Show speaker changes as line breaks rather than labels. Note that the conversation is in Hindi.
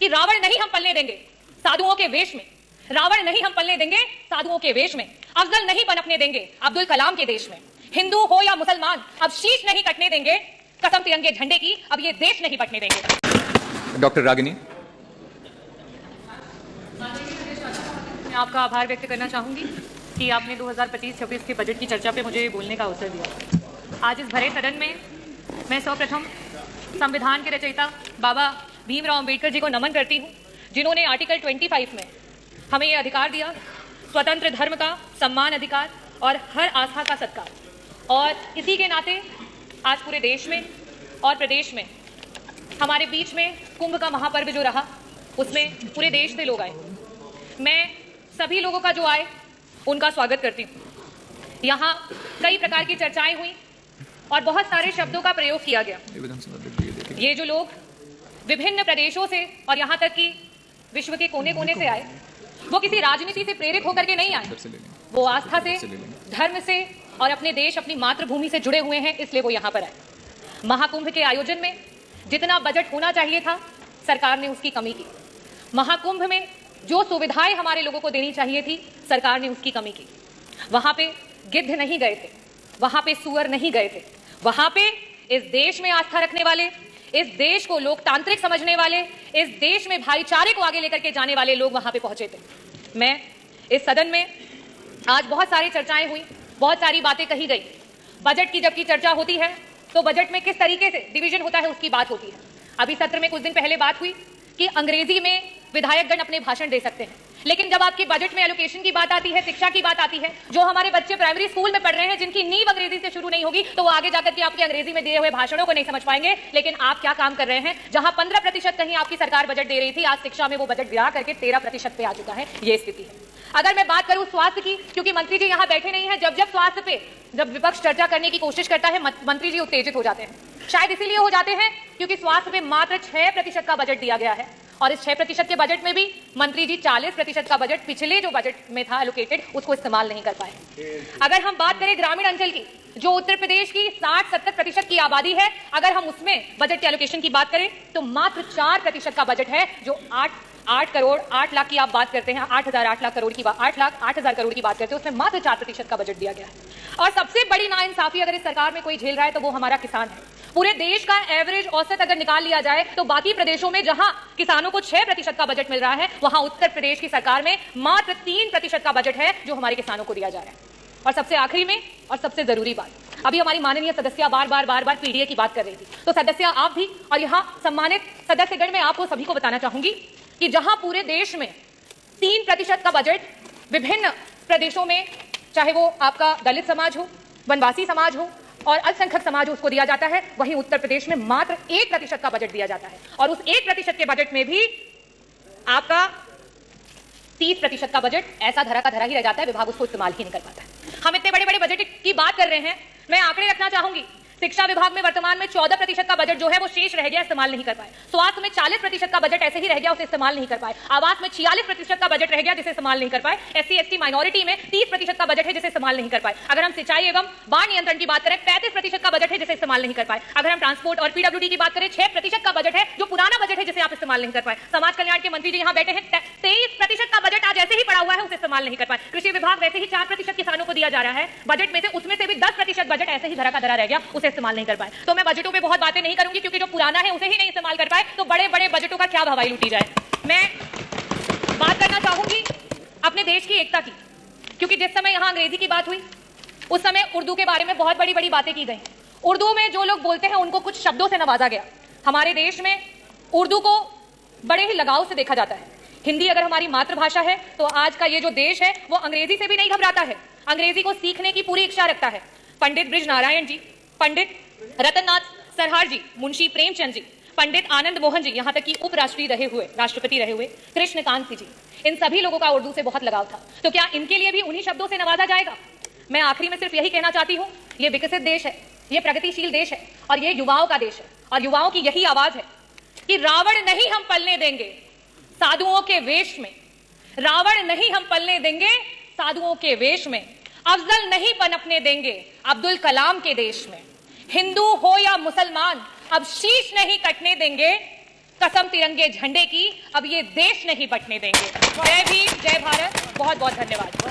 कि रावण नहीं हम पलने देंगे साधुओं के वेश में, रावण नहीं हम पलने देंगे साधुओं के वेश में, अफजल नहीं पनपने देंगे अब्दुल कलाम के देश में, हिंदू हो या मुसलमान अब शीश नहीं कटने देंगे कसम तिरंगे झंडे की, अब ये देश नहीं बटने देंगे।
डॉक्टर रागिनी।
मैं आपका आभार व्यक्त करना चाहूंगी कि आपने 2025-26 के बजट की चर्चा पे मुझे बोलने का अवसर दिया। आज इस भरे सदन में मैं सर्वप्रथम संविधान के रचयिता बाबा भीमराव अंबेडकर जी को नमन करती हूँ, जिन्होंने आर्टिकल 25 में हमें ये अधिकार दिया, स्वतंत्र धर्म का सम्मान अधिकार और हर आस्था का सत्कार। और इसी के नाते आज पूरे देश में और प्रदेश में हमारे बीच में कुंभ का महापर्व जो रहा, उसमें पूरे देश से लोग आए। मैं सभी लोगों का जो आए उनका स्वागत करती हूँ। यहाँ कई प्रकार की चर्चाएं हुई और बहुत सारे शब्दों का प्रयोग किया गया। ये जो लोग विभिन्न प्रदेशों से और यहाँ तक कि विश्व के कोने कोने से आए, वो किसी राजनीति से प्रेरित होकर के नहीं आए, वो आस्था से, धर्म से और अपने देश, अपनी मातृभूमि से जुड़े हुए हैं, इसलिए वो यहाँ पर आए। महाकुंभ के आयोजन में जितना बजट होना चाहिए था, सरकार ने उसकी कमी की। महाकुंभ में जो सुविधाएं हमारे लोगों को देनी चाहिए थी, सरकार ने उसकी कमी की। वहां पे गिद्ध नहीं गए थे, वहां पे सुअर नहीं गए थे, वहां पे इस देश में आस्था रखने वाले, इस देश को लोकतांत्रिक समझने वाले, इस देश में भाईचारे को आगे लेकर के जाने वाले लोग वहां पे पहुंचे थे। मैं इस सदन में आज बहुत सारी चर्चाएं हुई, बहुत सारी बातें कही गई। बजट की जबकि चर्चा होती है तो बजट में किस तरीके से डिवीजन होता है उसकी बात होती है। अभी सत्र में कुछ दिन पहले बात हुई कि अंग्रेजी में विधायकगण अपने भाषण दे सकते हैं, लेकिन जब आपकी बजट में एलोकेशन की बात आती है, शिक्षा की बात आती है, जो हमारे बच्चे प्राइमरी स्कूल में पढ़ रहे हैं, जिनकी नींव अंग्रेजी से शुरू नहीं होगी, तो वो आगे जाकर के आपके अंग्रेजी में दिए हुए भाषणों को नहीं समझ पाएंगे। लेकिन आप क्या काम कर रहे हैं? जहां 15% कहीं आपकी सरकार बजट दे रही थी, आज शिक्षा में वो बजट गिरा करके 13% पे आ चुका है। ये स्थिति है। अगर मैं बात करूं स्वास्थ्य की, क्योंकि मंत्री जी यहाँ बैठे नहीं है, जब स्वास्थ्य पे जब विपक्ष चर्चा करने की कोशिश करता है, मंत्री जी उत्तेजित हो जाते हैं। शायद इसीलिए हो जाते हैं क्योंकि स्वास्थ्य पे मात्र 6% का बजट दिया गया है, और इस 6% के बजट में भी मंत्री जी 40% का बजट पिछले जो बजट में था एलोकेटेड, उसको इस्तेमाल नहीं कर पाए। अगर हम बात करें ग्रामीण अंचल की, जो उत्तर प्रदेश की 60-70% की आबादी है, अगर हम उसमें बजट के एलोकेशन की बात करें तो मात्र 4% का बजट है, जो 8 करोड़ 8 लाख की आप बात करते हैं, 8 करोड़ की बात, 8,00,000 करोड़ की बात करते हैं, उसमें मात्र 4% का बजट दिया गया है। और सबसे बड़ी नाइंसाफी अगर इस सरकार में कोई झेल रहा है तो वो हमारा किसान है। पूरे देश का एवरेज औसत अगर निकाल लिया जाए तो बाकी प्रदेशों में जहां किसानों को 6% का बजट मिल रहा है, वहां उत्तर प्रदेश की सरकार में मात्र 3% का बजट है जो हमारे किसानों को दिया जा रहा है। और सबसे आखिरी में और सबसे जरूरी बात, अभी हमारी माननीय सदस्य बार बार पीडीए की बात कर रही थी, तो सदस्य आप भी और यहाँ सम्मानित सदस्यगण, मैं आपको सभी को बताना चाहूंगी कि जहां पूरे देश में 3% का बजट विभिन्न प्रदेशों में, चाहे वो आपका दलित समाज हो, वनवासी समाज हो और अल्पसंख्यक समाज उसको दिया जाता है, वहीं उत्तर प्रदेश में मात्र 1% का बजट दिया जाता है। और उस 1% के बजट में भी आपका 30% का बजट ऐसा धरा का धरा ही रह जाता है, विभाग उसको इस्तेमाल ही नहीं कर पाता है। हम इतने बड़े बड़े बजट की बात कर रहे हैं, मैं आंकड़े रखना चाहूंगी। शिक्षा विभाग में वर्तमान में 14% का बजट जो है वो शेष रह गया, इस्तेमाल नहीं कर पाए। स्वास्थ्य में 40% का बजट ऐसे ही रह गया, उसे इस्तेमाल नहीं कर पाए। आवास में 46% का बजट रह गया, जिसे इस्तेमाल नहीं कर पाए। SC/ST माइनॉरिटी में 30% का बजट है, जिसे इस्तेमाल नहीं कर पाए। अगर हम सिंचाई एवं बाढ़ नियंत्रण की बात करें, 35% का बजट है, जिसे इस्तेमाल नहीं कर पाए। अगर हम ट्रांसपोर्ट और PWD की बात करें, 6% का बजट है, जो पुराना बजट है, जिसे आप इस्तेमाल नहीं कर पाए। समाज कल्याण के मंत्री जी यहाँ बैठे हैं, 23% का बजट आज ऐसे ही पड़ा हुआ है, उसे इस्तेमाल नहीं कर पाए। कृषि विभाग वैसे ही 4% किसानों को दिया जा रहा है बजट में से, उसमें से भी 10% बजट ऐसे ही धरा का धरा रह गया, उसे इस्तेमाल नहीं कर पाए। तो मैं बजटों पे बहुत बातें नहीं करूंगी, क्योंकि जो पुराना है उसे ही नहीं इस्तेमाल कर पाए, तो बड़े बड़े बजटों का क्या भवाई लूटी जाए। मैं बात करना चाहूंगी अपने देश की एकता की, क्योंकि जिस समय यहां अंग्रेजी की बात हुई उस समय उर्दू के बारे में बहुत बड़ी बड़ी बातें की गई। उर्दू में जो लोग बोलते हैं उनको कुछ शब्दों से नवाजा गया। हमारे देश में उर्दू को बड़े ही लगाव से देखा जाता है। हिंदी अगर हमारी मातृभाषा है तो आज का ये जो देश है वो अंग्रेजी से भी नहीं घबराता है, अंग्रेजी को सीखने की पूरी इच्छा रखता है। पंडित ब्रिज नारायण जी, पंडित रतननाथ सरहार जी, मुंशी प्रेमचंद जी, पंडित आनंद मोहन जी, यहाँ तक कि उपराष्ट्रपति रहे हुए कृष्णकांत जी, इन सभी लोगों का उर्दू से बहुत लगाव था। तो क्या इनके लिए भी उन्हीं शब्दों से नवाजा जाएगा? मैं आखिरी में सिर्फ यही कहना चाहती हूँ, ये विकसित देश है, ये प्रगतिशील देश है और ये युवाओं का देश है, और युवाओं की यही आवाज है कि रावण नहीं हम पलने देंगे साधुओं के वेश में, रावण नहीं हम पलने देंगे साधुओं के वेश में, अफजल नहीं पनपने देंगे अब्दुल कलाम के देश में, हिंदू हो या मुसलमान अब शीश नहीं कटने देंगे कसम तिरंगे झंडे की, अब ये देश नहीं बटने देंगे। जय भीम, जय भारत, बहुत बहुत धन्यवाद।